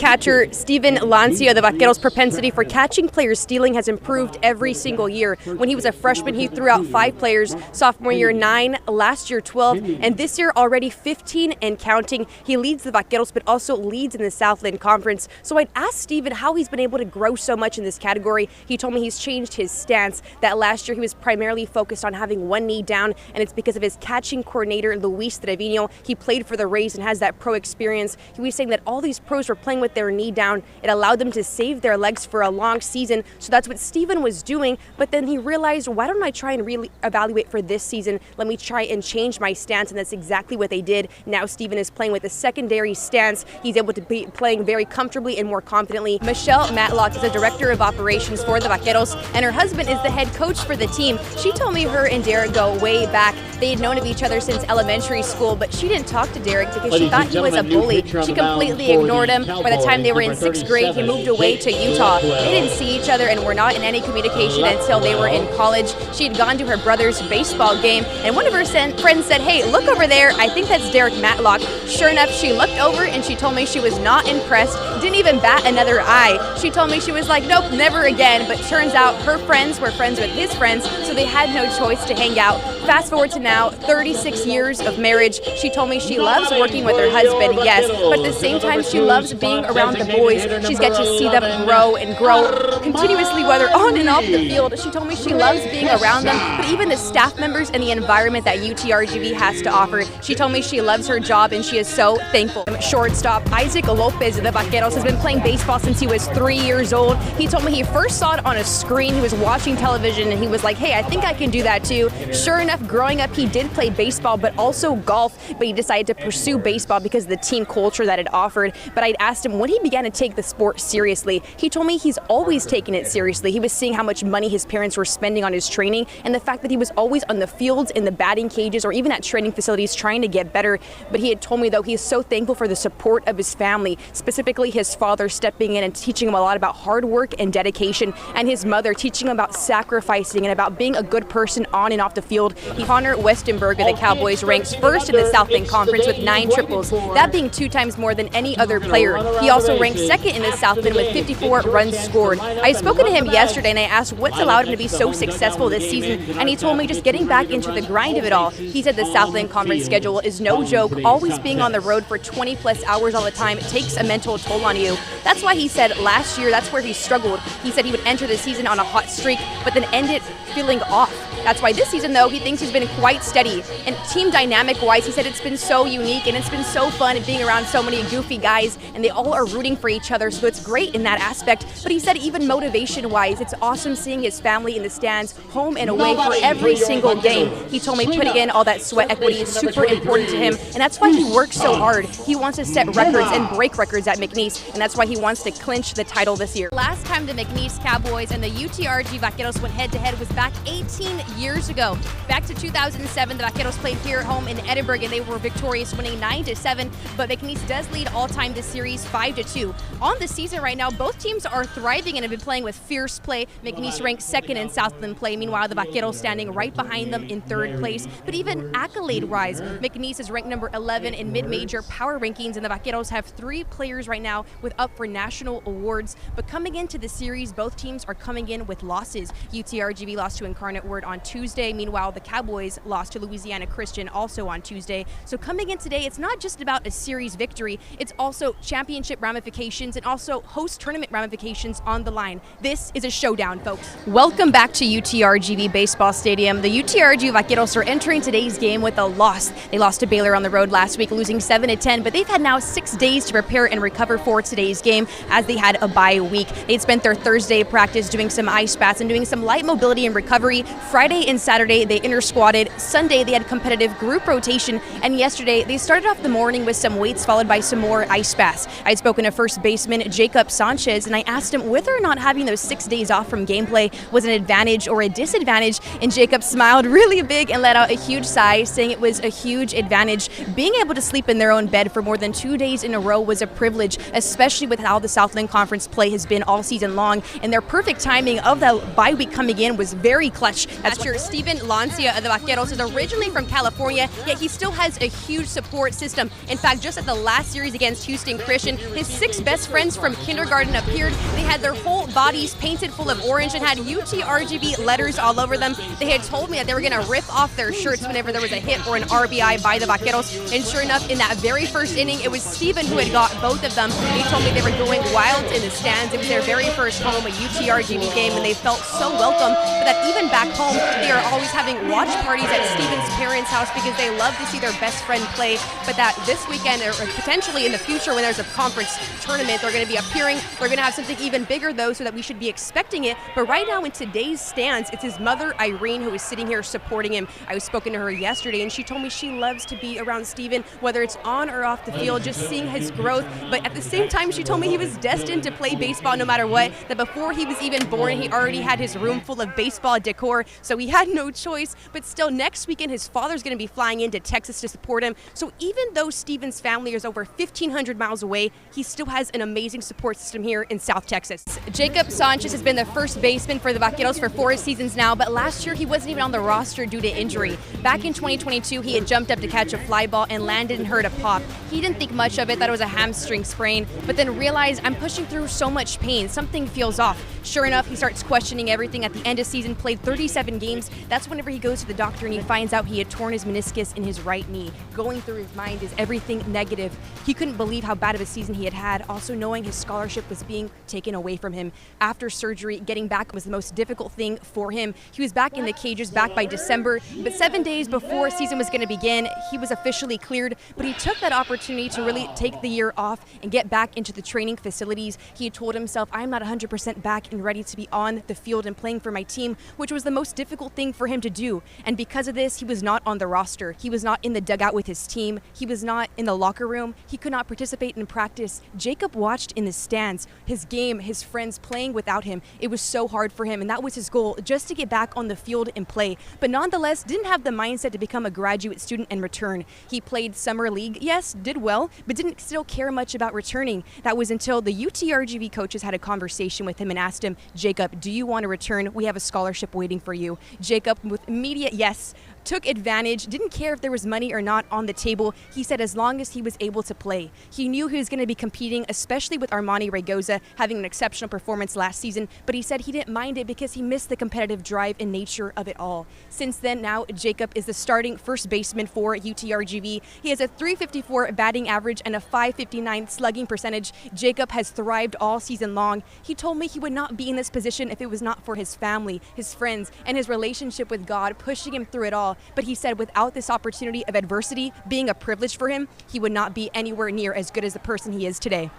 catcher Steven Lancia, the Vaqueros' propensity for catching players stealing has improved every single year. When he was a freshman, he threw out 5 players. Sophomore year, 9. Last year, 12. And this year, already 15 and counting. He leads the Vaqueros, but also leads in the Southland Conference. So I'd asked Steven how he's been able to grow so much in this category. He told me he's changed his stance, that last year he was primarily focused on having one knee down, and it's because of his catching coordinator, Luis Trevino. He played for the Rays and has that pro experience. He was saying that all these pros were playing with their knee down. It allowed them to save their legs for a long season. So that's what Steven was doing. But then he realized, why don't I try and really evaluate for this season? Let me try and change my stance. And that's exactly what they did. Now Steven is playing with a secondary stance. He's able to be playing very comfortably and more confidently. Michelle Matlock is the director of operations for the Vaqueros, and her husband is the head coach for the team. She told me her and Derek go way back. They had known of each other since elementary school, but she didn't talk to Derek because she thought he was a bully. She completely ignored him. By the time they were in 6th grade, he moved away to Utah. They didn't see each other and were not in any communication until they were in college. She had gone to her brother's baseball game, and one of her friends said, "Hey, look over there. I think that's Derek Matlock." Sure enough, she looked over and she told me she was not impressed, didn't even bat another eye. She told me she was like, nope, never again. But turns out her friends were friends with his friends, so they had no choice to hang out. Fast forward to now, 36 years of marriage. She told me she loves working with her husband, yes, but at the same time she loves being around the boys. She's got to see them grow and grow continuously, whether on and off the field. She told me she loves being around them, but even the staff members and the environment that UTRGV has to offer. She told me she loves her job and she is so thankful. Shortstop Isaac Lopez of the Vaqueros has been playing baseball since he was 3 years old. He told me he first saw it on a screen. He was watching television and he was like, hey, I think I can do that too. Sure enough, growing up, he did play baseball, but also golf, but he decided to pursue baseball because of the team culture that it offered. But I'd asked him when he began to take the sport seriously. He told me he's always taken it seriously. He was seeing how much money his parents were spending on his training and the fact that he was always on the fields, in the batting cages, or even at training facilities trying to get better. But he had told me, though, he's so thankful for the support of his family, specifically his father stepping in and teaching him a lot about hard work and dedication, and his mother teaching him about sacrificing and about being a good person on and off the field. Connor Westenberg of the Cowboys ranks first in the Southland Conference with 9 triples, that being 2 times more than any other player. He also ranks second in the Southland with 54 runs scored. I spoke to him yesterday and I asked what's allowed him to be so successful this season, and he told me just getting back into the grind of it all. He said the Southland Conference schedule is no joke. Always being on the road for 20 plus hours all the time takes a mental toll on you. That's why he said last year that's where he struggled. He said he would enter the season on a hot streak, but then end it feeling off. That's why this season, though, he thinks he's been quite steady. And team dynamic-wise, he said it's been so unique and it's been so fun being around so many goofy guys, and they all are rooting for each other, so it's great in that aspect. But he said even motivation-wise, it's awesome seeing his family in the stands, home and away for every single game. He told me putting in all that sweat equity is super important to him, and that's why he works so hard. He wants to set records and break records at McNeese, and that's why he wants to clinch the title this year. Last time the McNeese Cowboys and the UTRG Vaqueros went head-to-head was back 18 years ago. Back to 2007, the Vaqueros played here at home in Edinburgh, and they were victorious, winning 9-7, but McNeese does lead all-time this series 5-2. On the season right now, both teams are thriving and have been playing with fierce play. McNeese ranks second in Southland play, meanwhile the Vaqueros standing right behind them in 3rd place. But even accolade-wise, McNeese is ranked number 11 in mid-major power rankings, and the Vaqueros have 3 players right now with up for national awards. But coming into the series, both teams are coming in with losses. UTRGV lost to Incarnate Word on Tuesday. Meanwhile, the Cowboys lost to Louisiana Christian also on Tuesday. So coming in today, it's not just about a series victory, it's also championship ramifications and also host tournament ramifications on the line. This is a showdown, folks. Welcome back to UTRGV Baseball Stadium. The UTRG Vaqueros are entering today's game with a loss. They lost to Baylor on the road last week, losing 7-10, but they've had now 6 days to prepare and recover for today's game as they had a bye week. They'd spent their Thursday practice doing some ice baths and doing some light mobility and recovery. Friday and Saturday, they inter-squatted. Sunday, they had competitive group rotation. And yesterday, they started off the morning with some weights followed by some more ice baths. I'd spoken to first baseman Jacob Sanchez, and I asked him whether or not having those 6 days off from gameplay was an advantage or a disadvantage. And Jacob smiled really big and let out a huge sigh, saying it was a huge advantage. Being able to sleep in their own bed for more than 2 days in a row was a privilege, especially with how the Southland Conference play has been all season long. And their perfect timing of the bye week coming in was very clutch. That's catcher Steven Lancia of the Vaqueros is originally from California, yet he still has a huge support system. In fact, just at the last series against Houston Christian, his 6 best friends from kindergarten appeared. They had their whole bodies painted full of orange and had UTRGV letters all over them. They had told me that they were going to rip off their shirts whenever there was a hit or an RBI by the Vaqueros. And sure enough, in that very first inning, it was Steven who had got both of them. They told me they were going wild in the stands. It was their very first home, a UTRGV game, and they felt so welcome. But that even back home, they are always having watch parties at Steven's parents' house because they love to see their best friend play. But that this weekend, or potentially in the future when there's a conference tournament, they're going to be appearing. They're going to have something even bigger, though, so that we should be expecting it. But right now in today's stands, it's his mother, Irene, who is sitting here supporting him. I was spoken to her yesterday, and she told me she loves to be around Steven, whether it's on or off the field, just seeing his growth. But at the same time, she told me he was destined to play baseball no matter what, that before he was even born, he already had his room full of baseball decor, so he had no choice. But still, next weekend, his father's going to be flying into Texas to support him. So even though Steven's family is over 1,500 miles away, he still has an amazing support system here in South Texas. Jacob Sanchez has been the first baseman for the Vaqueros for 4 seasons now, but last year he wasn't even on the roster due to injury. Back in 2022, he had jumped up to catch a fly ball and landed and heard a pop. He didn't think much of it, thought it was a hamstring sprain, but then realized, I'm pushing through so much pain, something feels off. Sure enough, he starts questioning everything. At the end of season, played 37 games. That's whenever he goes to the doctor and he finds out he had torn his meniscus in his right knee. Going through his mind is everything negative. He couldn't believe how bad of a season he had had, also knowing his scholarship was being taken away from him. After surgery, getting back was the most difficult thing for him. He was back in the cages back by December, but 7 days before season was going to begin, he was officially cleared, but he took that opportunity to really take the year off and get back into the training facilities. He had told himself, I'm not 100% back and ready to be on the field and playing for my team, which was the most difficult thing for him to do. And because of this, he was not on the roster. He was not in the dugout with his team. He was not in the locker room. He could not participate in practice. Jacob watched in the stands, his game, his friends playing without him. It was so hard for him, and that was his goal, just to get back on the field and play. But nonetheless, didn't have the mindset to become a graduate student and return. He played summer league, yes, did well, but didn't still care much about returning. That was until the UTRGV coaches had a conversation with him and asked him, Jacob, do you want to return? We have a scholarship waiting for you. Jacob, with immediate yes, took advantage, didn't care if there was money or not on the table. He said as long as he was able to play. He knew he was going to be competing, especially with Armani Ragoza having an exceptional performance last season, but he said he didn't mind it because he missed the competitive drive and nature of it all. Since then, now Jacob is the starting first baseman for UTRGV. He has a .354 batting average and a .559 slugging percentage. Jacob has thrived all season long. He told me he would not be in this position if it was not for his family, his friends, and his relationship with God pushing him through it all. But he said without this opportunity of adversity being a privilege for him, he would not be anywhere near as good as the person he is today.